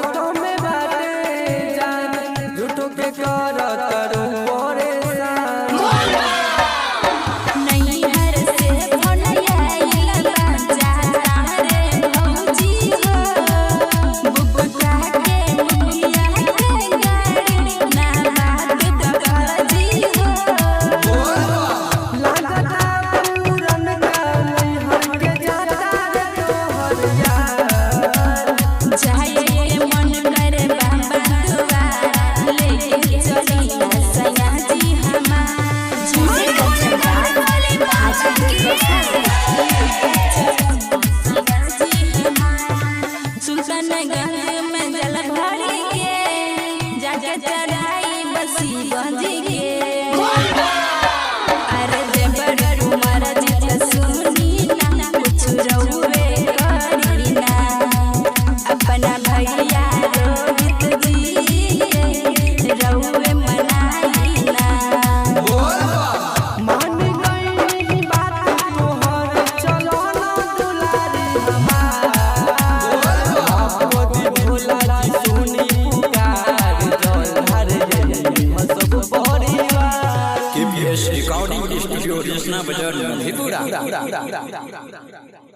हाथों में बाटे जान झूठो के करत रू परेशान नहीं हर से भोलिया लगा जाता रे भौजी हो बुबका के मुखिया के गाड़ी ना बात बबाजी हो लागता पूरन का नहीं हर के जाता रे तोहर यार जाए मन करे बाबा दुआर लेके चली सैया जी हमार सुल्तानगंज में जल भरी के जाके चढ़ाई बसी बजी के अरे देवर उमर जित सुनी ना कुछ रहुए करी ना अपना भैया रोहित जी के रहुए मनाई ना मान गई बात तोहर चलो ना दुलारी हमार आपदी भोला जी सुनी पुकार जल हर जई सब परिवार KPS Recording Studio, Risna Bazar, Mधेपुरा।